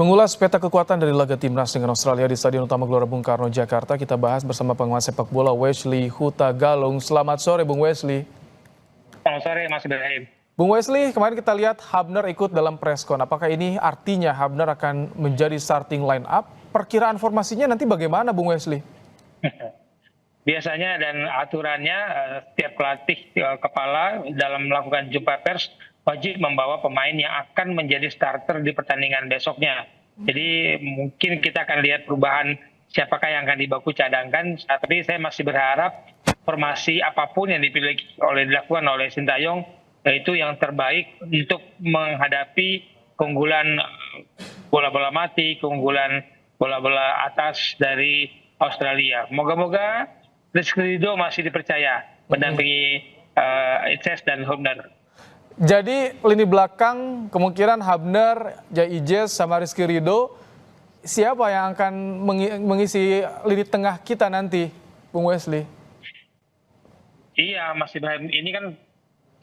Mengulas peta kekuatan dari laga timnas dengan Australia di Stadion Utama Gelora Bung Karno, Jakarta, kita bahas bersama pengamat sepak bola Wesley Huta Galung. Selamat sore, Bung Wesley. Selamat sore, Mas Ibrahim. Bung Wesley, kemarin kita lihat Hubner ikut dalam preskon. Apakah ini artinya Hubner akan menjadi starting line up? Perkiraan formasinya nanti bagaimana, Bung Wesley? Biasanya dan aturannya setiap pelatih kepala dalam melakukan jumpa pers wajib membawa pemain yang akan menjadi starter di pertandingan besoknya. Jadi mungkin kita akan lihat perubahan siapakah yang akan dibaku cadangkan. Tapi saya masih berharap formasi apapun yang dilakukan oleh Sintayong yaitu yang terbaik untuk menghadapi keunggulan bola-bola mati, keunggulan bola-bola atas dari Australia. Moga-moga Rizky Ridho masih dipercaya mendampingi Itses dan Hubner. Jadi lini belakang kemungkinan Hubner, Jai Ijes sama Rizky Ridho. Siapa yang akan mengisi lini tengah kita nanti, Bung Wesley? Iya, Mas Ibrahim, ini kan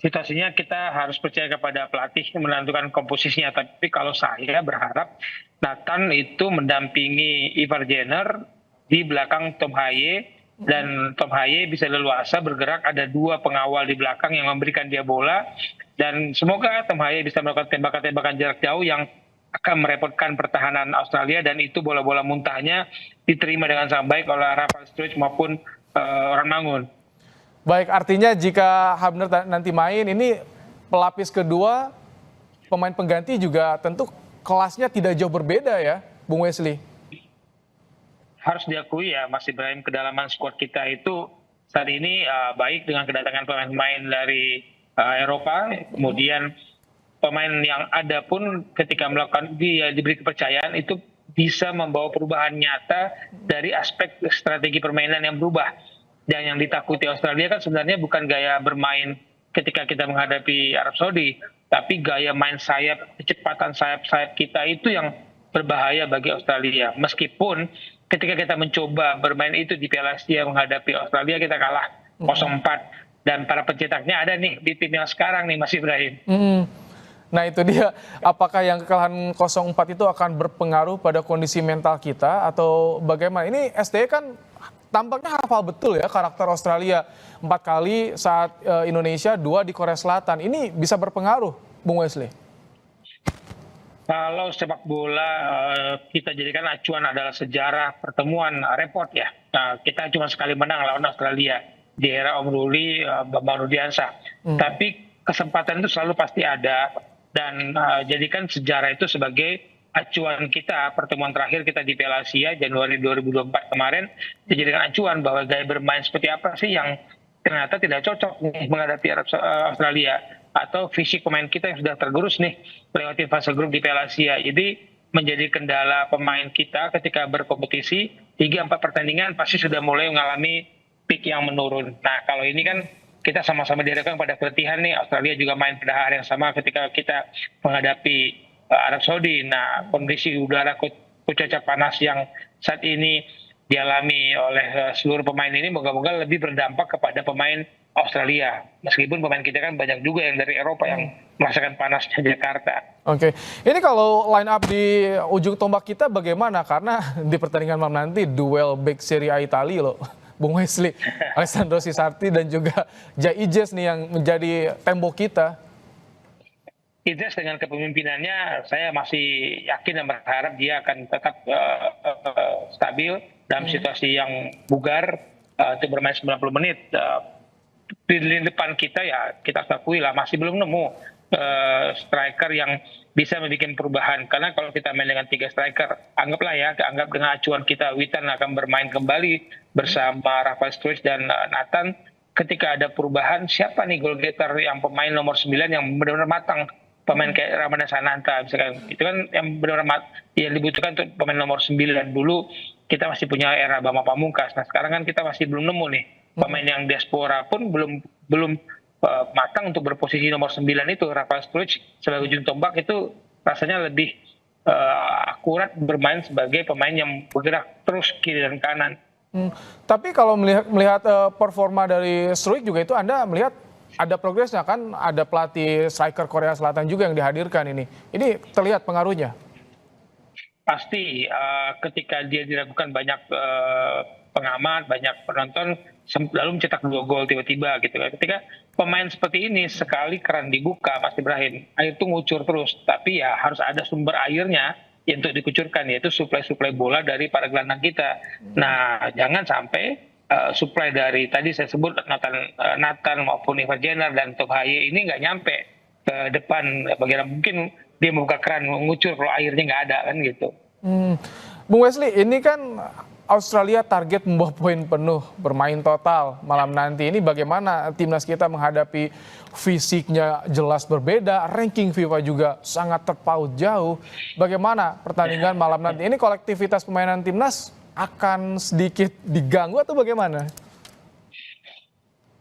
situasinya kita harus percaya kepada pelatih yang menentukan komposisinya. Tapi kalau saya berharap Nathan itu mendampingi Ivar Jenner di belakang Tom Haye. Dan Tom Haye bisa leluasa bergerak, ada dua pengawal di belakang yang memberikan dia bola. Dan semoga Tom Haye bisa melakukan tembakan-tembakan jarak jauh yang akan merepotkan pertahanan Australia. Dan itu bola-bola muntahnya diterima dengan sangat baik oleh Rafael Struijk maupun Orang Mangun. Baik, artinya jika Hubner nanti main, ini pelapis kedua, pemain pengganti juga tentu kelasnya tidak jauh berbeda ya, Bung Wesley? Harus diakui ya, Mas Ibrahim, kedalaman skuad kita itu saat ini baik dengan kedatangan pemain-pemain dari Eropa. Kemudian pemain yang ada pun ketika melakukan diberi kepercayaan itu bisa membawa perubahan nyata dari aspek strategi permainan yang berubah. Dan yang ditakuti Australia kan sebenarnya bukan gaya bermain ketika kita menghadapi Arab Saudi, tapi gaya main sayap, kecepatan sayap-sayap kita itu yang berbahaya bagi Australia. Meskipun ketika kita mencoba bermain itu di Piala Asia menghadapi Australia, kita kalah 0-4. Dan para pencetaknya ada nih di tim yang sekarang nih, Mas Ibrahim. Nah itu dia, apakah yang kekalahan 0-4 itu akan berpengaruh pada kondisi mental kita atau bagaimana? Ini STY kan tampaknya hafal betul ya karakter Australia. 4 kali saat Indonesia, 2 di Korea Selatan. Ini bisa berpengaruh, Bung Wesley? Kalau sepak bola kita jadikan acuan adalah sejarah pertemuan repot ya. Nah, kita cuma sekali menang lawan Australia di era Om Ruli, Bambang Rudiansyah. Tapi kesempatan itu selalu pasti ada dan jadikan sejarah itu sebagai acuan kita. Pertemuan terakhir kita di Piala Asia Januari 2024 kemarin dijadikan acuan bahwa gaya bermain seperti apa sih yang ternyata tidak cocok nih menghadapi Australia. Atau fisik pemain kita yang sudah tergerus nih melewati fase grup di Piala Asia. Jadi menjadi kendala pemain kita ketika berkompetisi 3-4 pertandingan pasti sudah mulai mengalami peak yang menurun. Nah kalau ini kan kita sama-sama dihadapkan pada keletihan nih. Australia juga main pada hari yang sama ketika kita menghadapi Arab Saudi. Nah kondisi udara cuaca panas yang saat ini dialami oleh seluruh pemain ini moga-moga lebih berdampak kepada pemain Australia. Meskipun pemain kita kan banyak juga yang dari Eropa yang merasakan panasnya Jakarta. Oke, ini kalau line up di ujung tombak kita bagaimana? Karena di pertandingan malam nanti duel back Serie A Italia loh, Bung Wesley, Alessandro Cesarti dan juga Jai Ijes nih yang menjadi tembok kita. Ijes dengan kepemimpinannya saya masih yakin dan berharap dia akan tetap stabil dalam situasi yang bugar untuk bermain 90 menit. Di lini depan kita ya kita akui lah masih belum nemu striker yang bisa membuat perubahan. Karena kalau kita main dengan 3 striker, anggap dengan acuan kita Witan akan bermain kembali bersama Rafael Struijk dan Nathan. Ketika ada perubahan, siapa nih goal getter yang pemain nomor 9 yang benar-benar matang? Pemain kayak Ramadhan Sananta misalkan, itu kan yang benar-benar yang dibutuhkan untuk pemain nomor 9. Dulu kita masih punya era Bambang Pamungkas. Nah sekarang kan kita masih belum nemu nih pemain yang diaspora pun belum matang untuk berposisi nomor 9 itu. Rafael Struijk sebagai ujung tombak itu rasanya lebih akurat bermain sebagai pemain yang bergerak terus kiri dan kanan. Tapi kalau melihat performa dari Struijk juga itu Anda melihat ada progresnya kan, ada pelatih striker Korea Selatan juga yang dihadirkan ini. Ini terlihat pengaruhnya. pasti ketika dia dilakukan banyak pengamat, banyak penonton, lalu mencetak 2 gol tiba-tiba gitu kan. Ketika pemain seperti ini sekali keran dibuka, Mas Ibrahim, air itu ngucur terus. Tapi ya harus ada sumber airnya yang untuk dikucurkan, yaitu suplai bola dari para gelandang kita. Nah, jangan sampai suplai dari tadi saya sebut Nathan maupun Ivan Jenner dan Tom Haye ini nggak nyampe ke depan. Bagaimana mungkin dia membuka keran mengucur kalau airnya nggak ada kan gitu. Bung Wesley, ini kan Australia target membawa poin penuh, bermain total malam nanti. Ini bagaimana timnas kita menghadapi fisiknya jelas berbeda, ranking FIFA juga sangat terpaut jauh. Bagaimana pertandingan malam nanti? Ini kolektivitas permainan timnas akan sedikit diganggu atau bagaimana?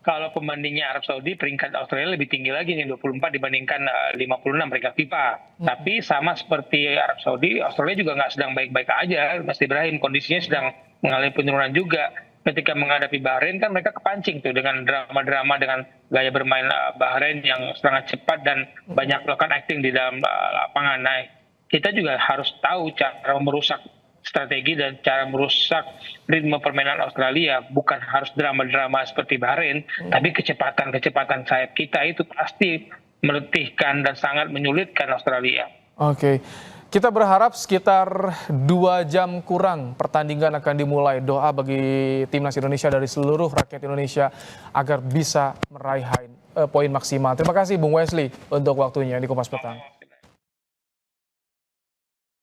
Kalau pembandingnya Arab Saudi, peringkat Australia lebih tinggi lagi nih, 24 dibandingkan 56 peringkat FIFA. Tapi sama seperti Arab Saudi, Australia juga nggak sedang baik-baik aja. Mas Ibrahim, kondisinya sedang mengalami penurunan juga. Ketika menghadapi Bahrain kan mereka kepancing tuh dengan drama-drama, dengan gaya bermain Bahrain yang sangat cepat dan banyak melakukan acting di dalam lapangan. Nah, kita juga harus tahu cara merusak strategi dan cara merusak ritme permainan Australia. Bukan harus drama-drama seperti Bahrain, tapi kecepatan sayap kita itu pasti meletihkan dan sangat menyulitkan Australia. Oke, kita berharap sekitar 2 jam kurang pertandingan akan dimulai. Doa bagi timnas Indonesia dari seluruh rakyat Indonesia agar bisa meraih poin maksimal. Terima kasih Bung Wesley untuk waktunya di Kompas Petang.